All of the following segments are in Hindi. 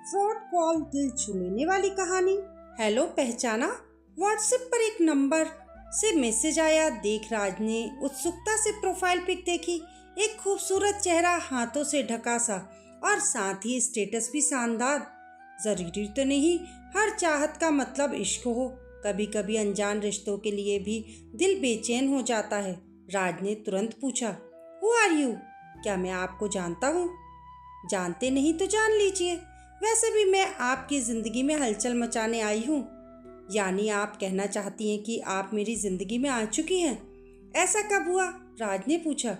फ्रॉड कॉल दिल छू लेने वाली कहानी। हेलो पहचाना। व्हाट्सएप पर एक नंबर से मैसेज आया। देख राज ने उत्सुकता से प्रोफाइल पिक देखी। एक खूबसूरत चेहरा, हाथों से ढका सा, और साथ ही स्टेटस भी शानदार। जरूरी तो नहीं हर चाहत का मतलब इश्क हो, कभी कभी अनजान रिश्तों के लिए भी दिल बेचैन हो जाता है। राज ने तुरंत पूछा, हु आर यू? क्या मैं आपको जानता हूँ? जानते नहीं तो जान लीजिए। वैसे भी मैं आपकी जिंदगी में हलचल मचाने आई हूँ। यानी आप कहना चाहती हैं कि आप मेरी जिंदगी में आ चुकी हैं? ऐसा कब हुआ? राज ने पूछा।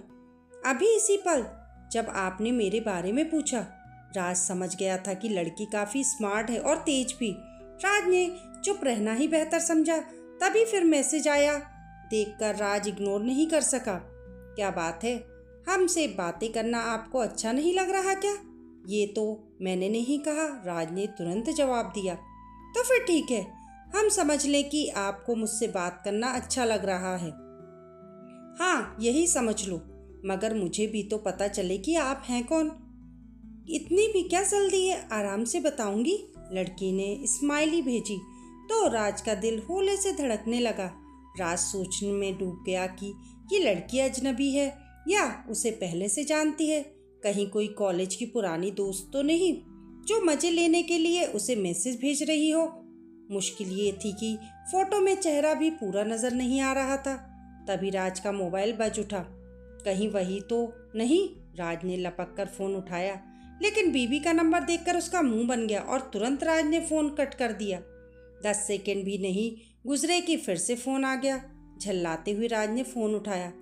अभी इसी पल, जब आपने मेरे बारे में पूछा। राज समझ गया था कि लड़की काफी स्मार्ट है और तेज भी। राज ने चुप रहना ही बेहतर समझा। तभी फिर मैसेज आया। देखकर राज इग्नोर नहीं कर सका। क्या बात है, हमसे बातें करना आपको अच्छा नहीं लग रहा क्या? ये तो मैंने नहीं कहा, राज ने तुरंत जवाब दिया। तो फिर ठीक है, हम समझ लें कि आपको मुझसे बात करना अच्छा लग रहा है। हाँ, यही समझ लो, मगर मुझे भी तो पता चले कि आप हैं कौन। इतनी भी क्या जल्दी है, आराम से बताऊंगी। लड़की ने स्माइली भेजी तो राज का दिल होले से धड़कने लगा। राज सोचने में डूब गया कि ये लड़की अजनबी है या उसे पहले से जानती है। कहीं कोई कॉलेज की पुरानी दोस्त तो नहीं जो मजे लेने के लिए उसे मैसेज भेज रही हो। मुश्किल ये थी कि फोटो में चेहरा भी पूरा नजर नहीं आ रहा था। तभी राज का मोबाइल बज उठा। कहीं वही तो नहीं? राज ने लपक कर फोन उठाया, लेकिन बीबी का नंबर देखकर उसका मुंह बन गया और तुरंत राज ने फोन कट कर दिया। 10 सेकंड भी नहीं गुजरे कि फिर से फोन आ गया। झल्लाते हुए राज ने फोन उठाया।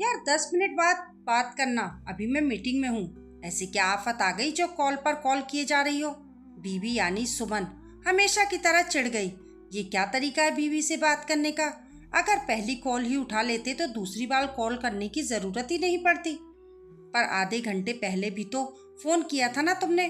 यार 10 मिनट बाद बात करना, अभी मैं मीटिंग में हूँ। ऐसी क्या आफत आ गई जो कॉल पर कॉल किए जा रही हो? बीबी यानी सुमन हमेशा की तरह चिढ़ गई। ये क्या तरीका है बीबी से बात करने का? अगर पहली कॉल ही उठा लेते तो दूसरी बार कॉल करने की जरूरत ही नहीं पड़ती। पर आधे घंटे पहले भी तो फोन किया था ना तुमने,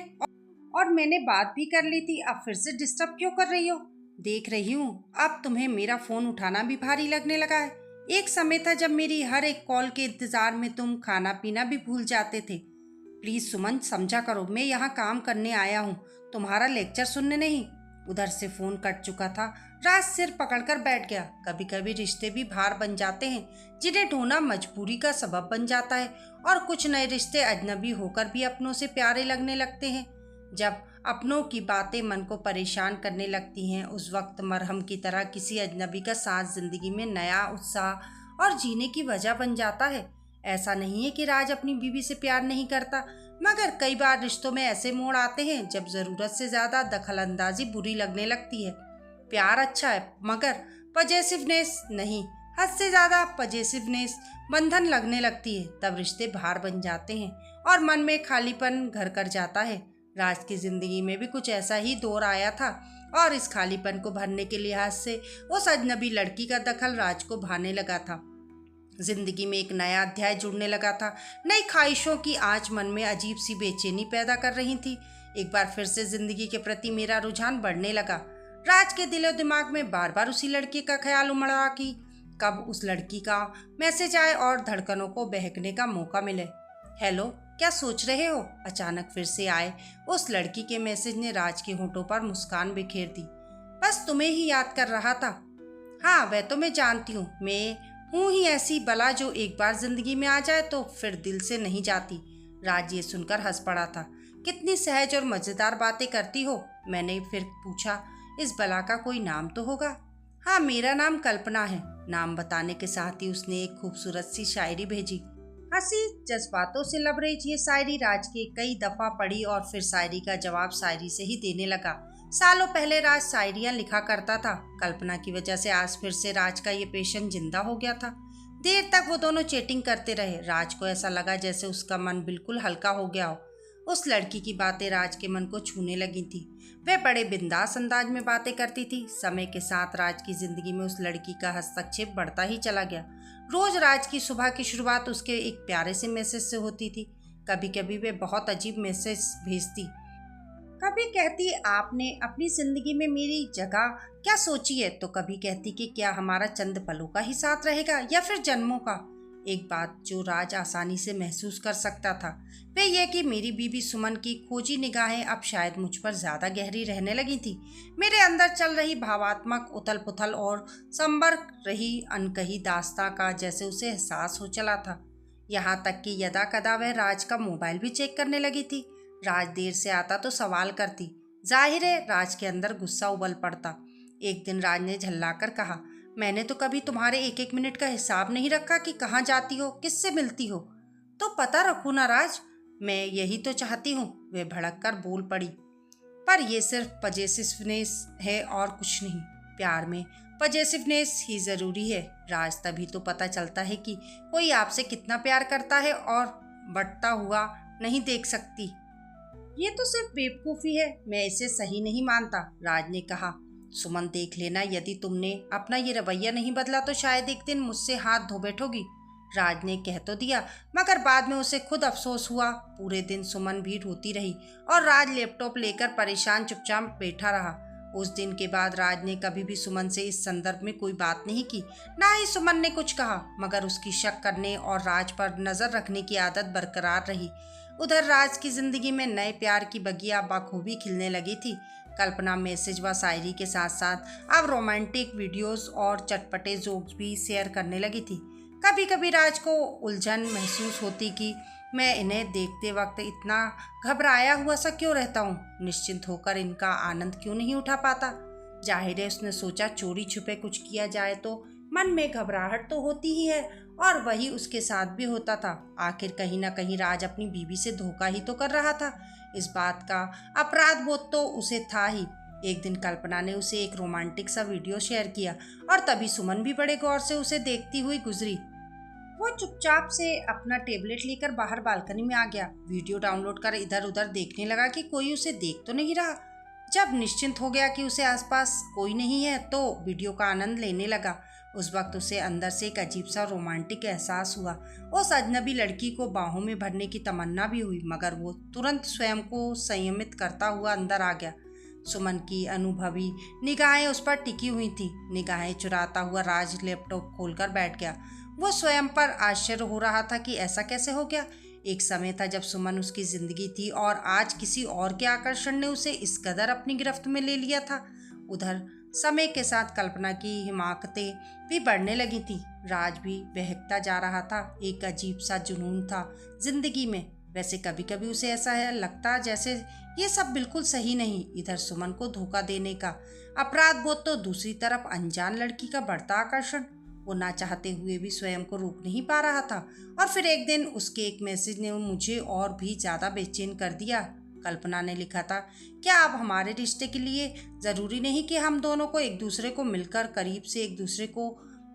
और मैंने बात भी कर ली थी। अब फिर से डिस्टर्ब क्यों कर रही हो? देख रही हूँ अब तुम्हें मेरा फोन उठाना भी भारी लगने लगा है। एक समय था जब मेरी हर एक कॉल के इंतजार में तुम खाना पीना भी भूल जाते थे। प्लीज सुमन, समझा करो, मैं यहाँ काम करने आया हूँ, तुम्हारा लेक्चर सुनने नहीं। उधर से फोन कट चुका था। राज सिर पकड़कर बैठ गया। कभी कभी रिश्ते भी भार बन जाते हैं जिन्हें ढोना मजबूरी का सबब बन जाता है, और कुछ नए रिश्ते अजनबी होकर भी अपनों से प्यारे लगने लगते हैं। जब अपनों की बातें मन को परेशान करने लगती हैं, उस वक्त मरहम की तरह किसी अजनबी का साथ जिंदगी में नया उत्साह और जीने की वजह बन जाता है। ऐसा नहीं है कि राज अपनी बीवी से प्यार नहीं करता, मगर कई बार रिश्तों में ऐसे मोड़ आते हैं जब जरूरत से ज्यादा दखलंदाजी बुरी लगने लगती है। प्यार अच्छा है, मगर पजेसिवनेस नहीं, हद से ज्यादा पजेसिवनेस बंधन लगने लगती है, तब रिश्ते भार बन जाते हैं और मन में खालीपन घर कर जाता है। राज की जिंदगी में भी कुछ ऐसा ही दौर आया था, और इस खालीपन को भरने के लिहाज से उस अजनबी लड़की का दखल राज को भाने लगा था। जिंदगी में एक नया अध्याय जुड़ने लगा था। नई ख्वाहिशों की आंच मन में अजीब सी बेचैनी पैदा कर रही थी। एक बार फिर से जिंदगी के प्रति मेरा रुझान बढ़ने लगा। राज के दिलो दिमाग में बार बार उसी लड़की का ख्याल उमड़ा कि कब उस लड़की का मैसेज आए और धड़कनों को बहकने का मौका मिले। हेलो, क्या सोच रहे हो? अचानक फिर से आए उस लड़की के मैसेज ने राज के होठों पर मुस्कान बिखेर दी। बस तुम्हें ही याद कर रहा था। हाँ, वह तो मैं जानती हूँ, मैं हूँ ही ऐसी बला जो एक बार जिंदगी में आ जाए तो फिर दिल से नहीं जाती। राज ये सुनकर हंस पड़ा था। कितनी सहज और मजेदार बातें करती हो। मैंने फिर पूछा, इस बला का कोई नाम तो होगा? हाँ, मेरा नाम कल्पना है। नाम बताने के साथ ही उसने एक खूबसूरत सी शायरी भेजी। हंसी जज्बातों से लबरेज ये शायरी राज के कई दफा पढ़ी और फिर शायरी का जवाब शायरी से ही देने लगा। सालों पहले राज शायरियां लिखा करता था। कल्पना की वजह से आज फिर से राज का ये पेशन जिंदा हो गया था। देर तक वो दोनों चैटिंग करते रहे। राज को ऐसा लगा जैसे उसका मन बिल्कुल हल्का हो गया हो। उस लड़की की बातें राज के मन को छूने लगी थी। वह बड़े बिंदास अंदाज में बातें करती थी। समय के साथ राज की जिंदगी में उस लड़की का हस्तक्षेप बढ़ता ही चला गया। रोज राज की सुबह की शुरुआत उसके एक प्यारे से मैसेज से होती थी। कभी कभी वे बहुत अजीब मैसेज भेजती। कभी कहती, आपने अपनी जिंदगी में मेरी जगह क्या सोची है? तो कभी कहती कि क्या हमारा चंद पलों का ही साथ रहेगा या फिर जन्मों का। एक बात जो राज आसानी से महसूस कर सकता था वह यह कि मेरी बीवी सुमन की खोजी निगाहें अब शायद मुझ पर ज्यादा गहरी रहने लगी थी। मेरे अंदर चल रही भावात्मक उथल पुथल और संबर रही अनकही दास्तां का जैसे उसे एहसास हो चला था। यहाँ तक कि यदा कदा वह राज का मोबाइल भी चेक करने लगी थी। राज देर से आता तो सवाल करती, जाहिर है राज के अंदर गुस्सा उबल पड़ता। एक दिन राज ने झल्लाकर कहा, मैंने तो कभी तुम्हारे एक एक मिनट का हिसाब नहीं रखा कि कहाँ जाती हो, किससे मिलती हो। तो पता रखो ना राज, मैं यही तो चाहती हूँ, वे भड़क कर बोल पड़ी। पर यह सिर्फ पजेसिवनेस है और कुछ नहीं। प्यार में पजेसिवनेस ही जरूरी है राज, तभी तो पता चलता है कि कोई आपसे कितना प्यार करता है और बढ़ता हुआ नहीं देख सकती। ये तो सिर्फ बेवकूफ़ी है, मैं इसे सही नहीं मानता, राज ने कहा। सुमन देख लेना, यदि तुमने अपना ये रवैया नहीं बदला तो शायद एक दिन मुझसे हाथ धो बैठोगी। राज ने कह तो दिया, मगर बाद में उसे खुद अफसोस हुआ। पूरे दिन सुमन भी रोती रही और राज लैपटॉप लेकर परेशान चुपचाप बैठा रहा। उस दिन के बाद राज ने कभी भी सुमन से इस संदर्भ में कोई बात नहीं की, ना ही सुमन ने कुछ कहा, मगर उसकी शक करने और राज पर नजर रखने की आदत बरकरार रही। उधर राज की जिंदगी में नए प्यार की बगिया बखूबी खिलने लगी थी। कल्पना मैसेज व शायरी के साथ साथ अब रोमांटिक वीडियोस और चटपटे जोक्स भी शेयर करने लगी थी। कभी कभी राज को उलझन महसूस होती कि मैं इन्हें देखते वक्त इतना घबराया हुआ सा क्यों रहता हूँ, निश्चिंत होकर इनका आनंद क्यों नहीं उठा पाता। जाहिर है उसने सोचा चोरी छुपे कुछ किया जाए तो मन में घबराहट तो होती ही है, और वही उसके साथ भी होता था। आखिर कहीं ना कहीं राज अपनी बीवी से धोखा ही तो कर रहा था। इस बात का अपराध बोध तो उसे था ही। एक दिन कल्पना ने उसे एक रोमांटिक सा वीडियो शेयर किया और तभी सुमन भी बड़े गौर से उसे देखती हुई गुजरी। वो चुपचाप से अपना टेबलेट लेकर बाहर बालकनी में आ गया। वीडियो डाउनलोड कर इधर उधर देखने लगा कि कोई उसे देख तो नहीं रहा। जब निश्चिंत हो गया कि उसे आसपास कोई नहीं है तो वीडियो का आनंद लेने लगा। उस वक्त उसे अंदर से एक अजीब सा रोमांटिक एहसास हुआ। उस अजनबी लड़की को बाहों में भरने की तमन्ना भी हुई, मगर वो तुरंत स्वयं को संयमित करता हुआ अंदर आ गया। सुमन की अनुभवी निगाहें उस पर टिकी हुई थी। निगाहें चुराता हुआ राज लैपटॉप खोलकर बैठ गया। वो स्वयं पर आश्चर्य हो रहा था कि ऐसा कैसे हो गया। एक समय था जब सुमन उसकी जिंदगी थी और आज किसी और के आकर्षण ने उसे इस कदर अपनी गिरफ्त में ले लिया था। उधर समय के साथ कल्पना की हिमाकतें भी बढ़ने लगी थी। राज भी बहकता जा रहा था। एक अजीब सा जुनून था जिंदगी में। वैसे कभी कभी उसे ऐसा है लगता जैसे ये सब बिल्कुल सही नहीं। इधर सुमन को धोखा देने का अपराध बोध तो दूसरी तरफ अनजान लड़की का बढ़ता आकर्षण। वो ना चाहते हुए भी स्वयं को रोक नहीं पा रहा था। और फिर एक दिन उसके एक मैसेज ने मुझे और भी ज्यादा बेचैन कर दिया। कल्पना ने लिखा था, क्या अब हमारे रिश्ते के लिए जरूरी नहीं कि हम दोनों को एक दूसरे को मिलकर करीब से एक दूसरे को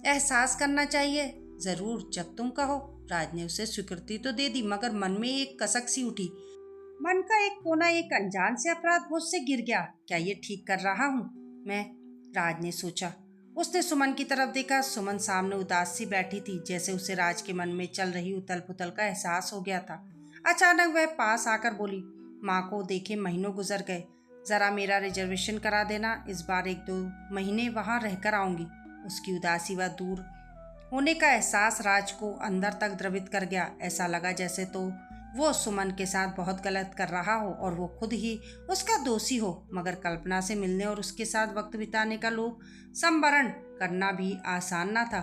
एहसास करना चाहिए? जरूर, जब तुम कहो। राज ने उसे स्वीकृति तो दे दी, मगर मन में एक कसक सी उठी। मन का एक कोना एक अनजान से अपराध बोझ से गिर गया। क्या ये ठीक कर रहा हूँ मैं? राज ने सोचा। उसने सुमन की तरफ देखा। सुमन सामने उदास सी बैठी थी, जैसे उसे राज के मन में चल रही उथल पुथल का एहसास हो गया था। अचानक वह पास आकर बोली, माँ को देखे महीनों गुजर गए, जरा मेरा रिजर्वेशन करा देना, इस बार 1-2 महीने वहाँ रहकर आऊंगी। उसकी उदासी व दूर होने का एहसास राज को अंदर तक द्रवित कर गया। ऐसा लगा जैसे तो वो सुमन के साथ बहुत गलत कर रहा हो और वो खुद ही उसका दोषी हो। मगर कल्पना से मिलने और उसके साथ वक्त बिताने का लोभ संवरण करना भी आसान ना था।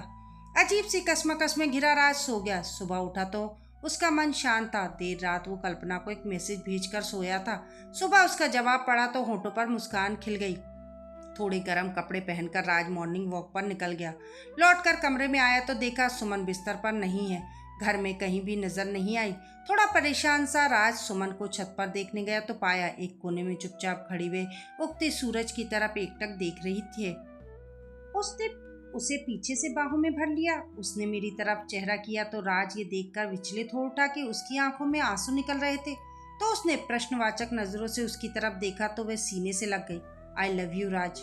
अजीब सी कसमकस में घिरा राज सो गया। सुबह उठा तो उसका मन शांत था। देर रात वो कल्पना को एक मैसेज भेजकर सोया था। सुबह उसका जवाब पड़ा तो होठों पर मुस्कान खिल गई। थोड़े गर्म कपड़े पहनकर राज मॉर्निंग वॉक पर निकल गया। लौटकर कमरे में आया तो देखा सुमन बिस्तर पर नहीं है। घर में कहीं भी नजर नहीं आई। थोड़ा परेशान सा राज सुमन को छत पर देखने गया तो पाया एक कोने में चुपचाप खड़ी हुए उगते सूरज की तरफ एकटक देख रही थी। उसने उसे पीछे से बाहों में भर लिया। उसने मेरी तरफ चेहरा किया तो राज ये देखकर विचलित हो उठा कि उसकी आंखों में आंसू निकल रहे थे। तो उसने प्रश्नवाचक नजरों से उसकी तरफ देखा तो वह सीने से लग गई। I love you Raj.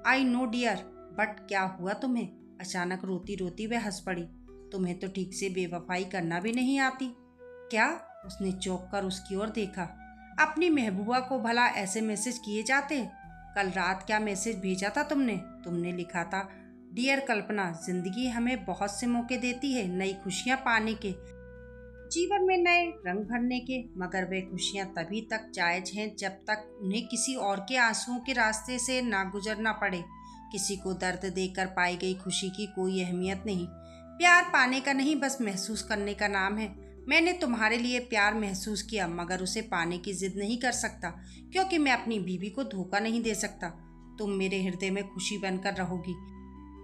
I know dear, but क्या हुआ तुम्हें? अचानक रोती रोती वह हंस पड़ी। तुम्हें तो ठीक से बेवफाई करना भी नहीं आती क्या? उसने चौंक कर उसकी ओर देखा। अपनी महबूबा को भला ऐसे मैसेज किए जाते? कल रात क्या मैसेज भेजा था तुमने? तुमने लिखा था, डियर कल्पना, जिंदगी हमें बहुत से मौके देती है नई खुशियां पाने के, जीवन में नए रंग भरने के, मगर वे खुशियां तभी तक जायज हैं जब तक उन्हें किसी और के आंसुओं के रास्ते से ना गुजरना पड़े। किसी को दर्द देकर पाई गई खुशी की कोई अहमियत नहीं। प्यार पाने का नहीं, बस महसूस करने का नाम है। मैंने तुम्हारे लिए प्यार महसूस किया, मगर उसे पाने की जिद नहीं कर सकता, क्योंकि मैं अपनी बीवी को धोखा नहीं दे सकता। तुम मेरे हृदय में खुशी बनकर रहोगी,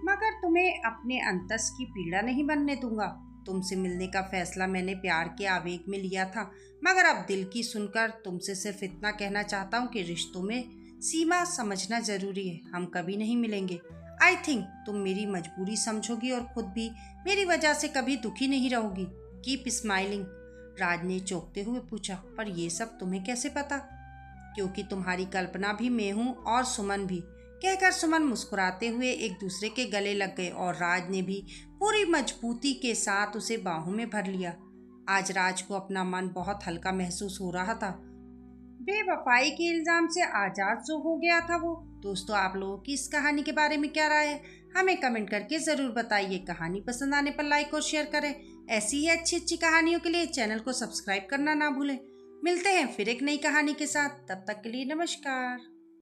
मगर तुम्हें अपने अंतस की पीड़ा नहीं बनने दूंगा। तुमसे मिलने का फैसला मैंने प्यार के आवेग में लिया था, मगर अब दिल की सुनकर तुमसे सिर्फ इतना कहना चाहता हूँ कि रिश्तों में सीमा समझना जरूरी है। हम कभी नहीं मिलेंगे। आई थिंक तुम मेरी मजबूरी समझोगी और खुद भी मेरी वजह से कभी दुखी नहीं रहोगी। Keep smiling. राज ने चौंकते हुए पूछा, पर ये सब तुम्हें कैसे पता? क्योंकि तुम्हारी कल्पना भी मैं हूँ और सुमन भी, कहकर सुमन मुस्कुराते हुए एक दूसरे के गले लग गए और राज ने भी पूरी मजबूती के साथ उसे बाहों में भर लिया। आज राज को अपना मन बहुत हल्का महसूस हो रहा था। बेवफाई के इल्जाम से आजाद जो हो गया था वो। दोस्तों, आप लोगों की इस कहानी के बारे में क्या राय है? हमें कमेंट करके जरूर बताइए। कहानी पसंद आने पर लाइक और शेयर करें। ऐसी ही अच्छी अच्छी कहानियों के लिए चैनल को सब्सक्राइब करना ना भूलें। मिलते हैं फिर एक नई कहानी के साथ। तब तक के लिए नमस्कार।